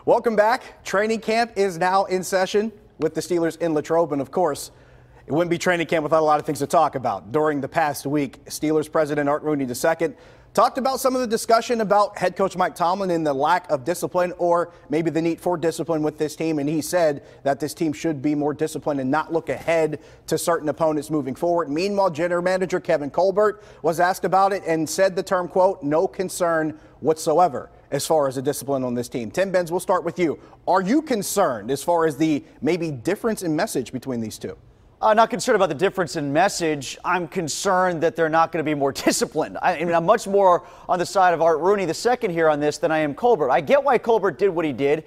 Welcome back. Training camp is now in session with the Steelers in Latrobe. And of course, it wouldn't be training camp without a lot of things to talk about. During the past week, Steelers president Art Rooney II talked about some of the discussion about head coach Mike Tomlin and the lack of discipline, or maybe the need for discipline with this team. And he said that this team should be more disciplined and not look ahead to certain opponents moving forward. Meanwhile, general manager Kevin Colbert was asked about it and said the term, quote, "no concern whatsoever" as far as the discipline on this team. Tim Benz, we'll start with you. Are you concerned as far as the maybe difference in message between these two? I'm not concerned about the difference in message. I'm concerned that they're not going to be more disciplined. I'm much more on the side of Art Rooney II here on this than I am Colbert. I get why Colbert did what he did.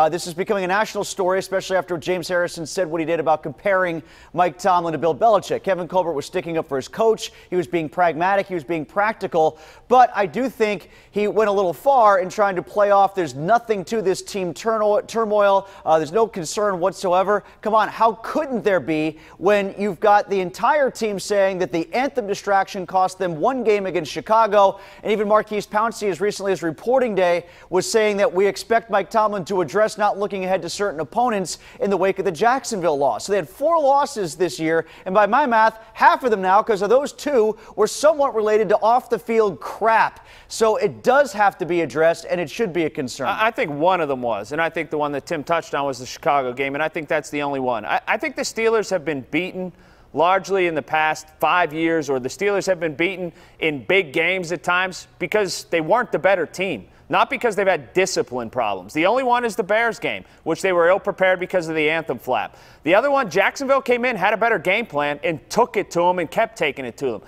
This is becoming a national story, especially after James Harrison said what he did about comparing Mike Tomlin to Bill Belichick. Kevin Colbert was sticking up for his coach. He was being pragmatic. He was being practical. But I do think he went a little far in trying to play off there's nothing to this team turmoil. There's no concern whatsoever. Come on, how couldn't there be when you've got the entire team saying that the anthem distraction cost them one game against Chicago, and even Marquise Pouncey, as recently as reporting day, was saying that we expect Mike Tomlin to address not looking ahead to certain opponents in the wake of the Jacksonville loss. So they had 4 losses this year, and by my math, half of them now, because of those 2, were somewhat related to off-the-field crap. So it does have to be addressed, and it should be a concern. I think one of them was, and I think the one that Tim touched on was the Chicago game, and I think that's the only one. I think the Steelers have been beaten largely in the past 5 years, or the Steelers have been beaten in big games at times because they weren't the better team, not because they've had discipline problems. The only one is the Bears game, which they were ill-prepared because of the anthem flap. The other one, Jacksonville came in, had a better game plan, and took it to them and kept taking it to them.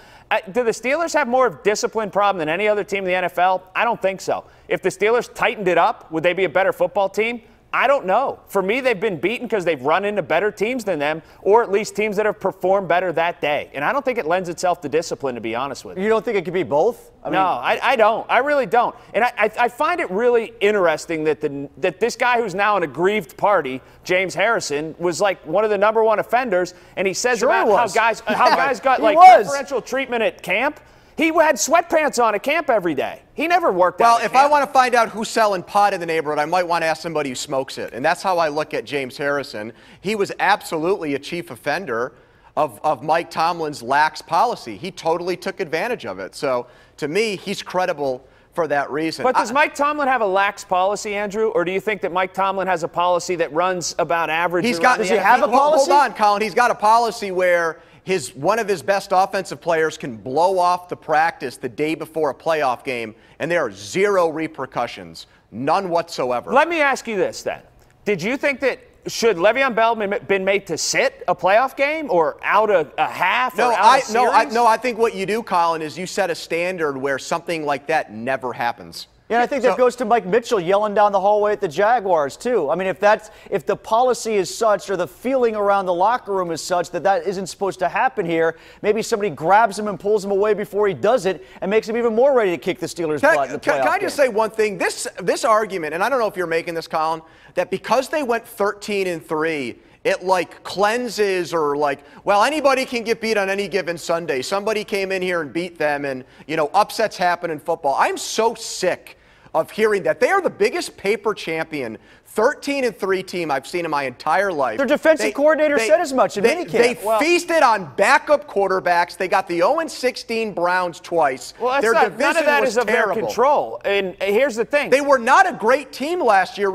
Do the Steelers have more of a discipline problem than any other team in the NFL? I don't think so. If the Steelers tightened it up, would they be a better football team? I don't know. For me, they've been beaten because they've run into better teams than them, or at least teams that have performed better that day. And I don't think it lends itself to discipline, to be honest with you. You don't think it could be both? No, I don't. I really don't. And I find it really interesting that this guy who's now an aggrieved party, James Harrison, was like one of the #1 offenders, and he says about how guys got like preferential treatment at camp. He had sweatpants on at camp every day. He never worked out. Well, if I want to find out who's selling pot in the neighborhood, I might want to ask somebody who smokes it. And that's how I look at James Harrison. He was absolutely a chief offender of Mike Tomlin's lax policy. He totally took advantage of it. So, to me, he's credible for that reason. But does Mike Tomlin have a lax policy, Andrew? Or do you think that Mike Tomlin has a policy that runs about average? Does he have a policy? Hold on, Colin. He's got a policy where one of his best offensive players can blow off the practice the day before a playoff game, and there are 0 repercussions, none whatsoever. Let me ask you this then. Did you think that should Le'Veon Bell been made to sit a playoff game or out a half? I think what you do, Colin, is you set a standard where something like that never happens. Yeah, I think that goes to Mike Mitchell yelling down the hallway at the Jaguars, too. I mean, if the policy is such, or the feeling around the locker room is such that isn't supposed to happen here, maybe somebody grabs him and pulls him away before he does it and makes him even more ready to kick the Steelers' butt in the playoff Can I just say one thing? This argument, and I don't know if you're making this, Colin, that because they went 13-3, it like cleanses, or like, well, anybody can get beat on any given Sunday. Somebody came in here and beat them, and, upsets happen in football. I'm so sick of hearing that. They are the biggest paper champion 13-3 team I've seen in my entire life. Their defensive coordinator said as much in minicamp. They feasted on backup quarterbacks. They got the 0-16 Browns twice. Well, their division none of that was is of their terrible. Control. And here's the thing. They were not a great team last year.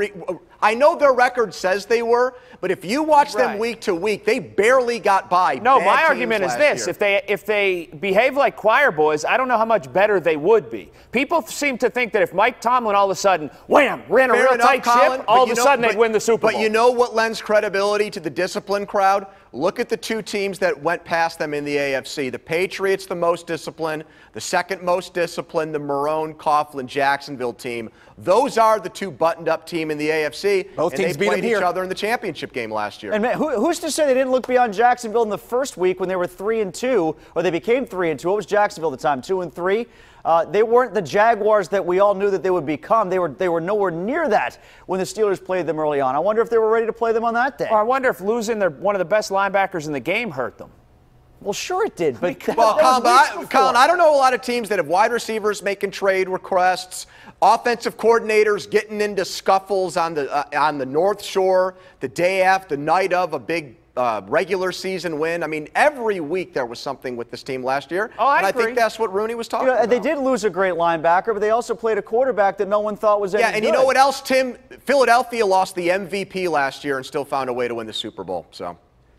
I know their record says they were, but if you watch them week to week, they barely got by. No, my argument is this. If they behave like choir boys, I don't know how much better they would be. People seem to think that if Mike Tomlin all of a sudden, wham, ran a real tight ship, all of a sudden they'd win the Super Bowl. But you know what lends credibility to the disciplined crowd? Look at the 2 teams that went past them in the AFC. The Patriots, the most disciplined. The second most disciplined, the Marone, Coughlin, Jacksonville team. Those are the 2 buttoned-up team in the AFC. Both teams they played each other in the championship game last year. And man, who's to say they didn't look beyond Jacksonville in the first week when they were 3-2, or they became 3-2? What was Jacksonville at the time? 2-3. They weren't the Jaguars that we all knew that they would become. They were nowhere near that when the Steelers played them early on. I wonder if they were ready to play them on that day. Or I wonder if losing one of the best linebackers in the game hurt them. Well, sure it did, but Well, Colin, I don't know a lot of teams that have wide receivers making trade requests, offensive coordinators getting into scuffles on the North Shore the day after, the night of a big regular season win. I mean, every week there was something with this team last year. Oh, I and agree. I think that's what Rooney was talking about. They did lose a great linebacker, but they also played a quarterback that no one thought was any good. Yeah, and you know what else, Tim? Philadelphia lost the MVP last year and still found a way to win the Super Bowl. So,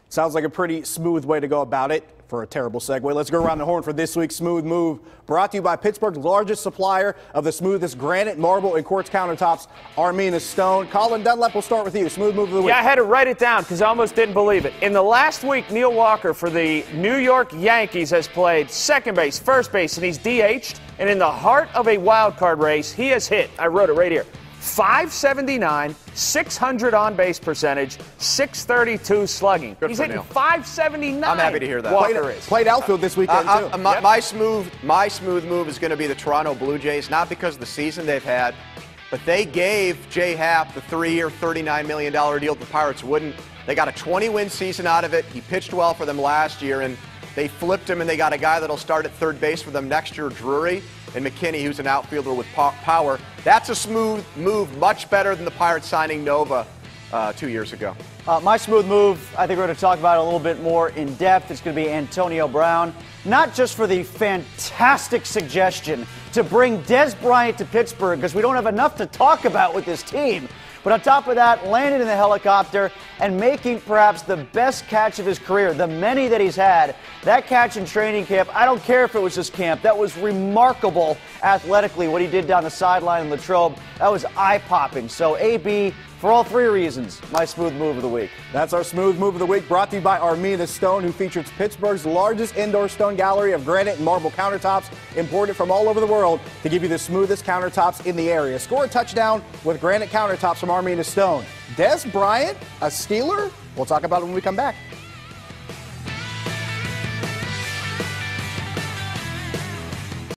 sounds like a pretty smooth way to go about it. For a terrible segue, let's go around the horn for this week's Smooth Move, brought to you by Pittsburgh's largest supplier of the smoothest granite, marble, and quartz countertops, Armina Stone. Colin Dunlap, we'll start with you. Smooth Move of the week. Yeah, I had to write it down because I almost didn't believe it. In the last week, Neil Walker for the New York Yankees has played second base, first base, and he's DH'd. And in the heart of a wild card race, he has hit, I wrote it right here, 579, 600 on-base percentage, 632 slugging. Good He's for hitting Neil. 579. I'm happy to hear that. Walker is. Played outfield this weekend, too. My smooth move is going to be the Toronto Blue Jays, not because of the season they've had, but they gave Jay Happ the 3-year, $39 million deal the Pirates wouldn't. They got a 20-win season out of it. He pitched well for them last year, and they flipped him, and they got a guy that'll start at third base for them next year, Drury, and McKinney, who's an outfielder with power. That's a smooth move, much better than the Pirates signing Nova 2 years ago. My smooth move, I think we're going to talk about it a little bit more in depth. It's going to be Antonio Brown, not just for the fantastic suggestion to bring Des Bryant to Pittsburgh because we don't have enough to talk about with this team, but on top of that, landing in the helicopter and making perhaps the best catch of his career, the many that he's had. That catch in training camp, I don't care if it was just camp, that was remarkable athletically, what he did down the sideline in Latrobe. That was eye-popping. So AB, for all three reasons, my smooth move of the week. That's our Smooth Move of the Week, brought to you by Armina Stone, who features Pittsburgh's largest indoor stone gallery of granite and marble countertops, imported from all over the world to give you the smoothest countertops in the area. Score a touchdown with granite countertops from Armina Stone. Des Bryant, a Steeler? We'll talk about it when we come back.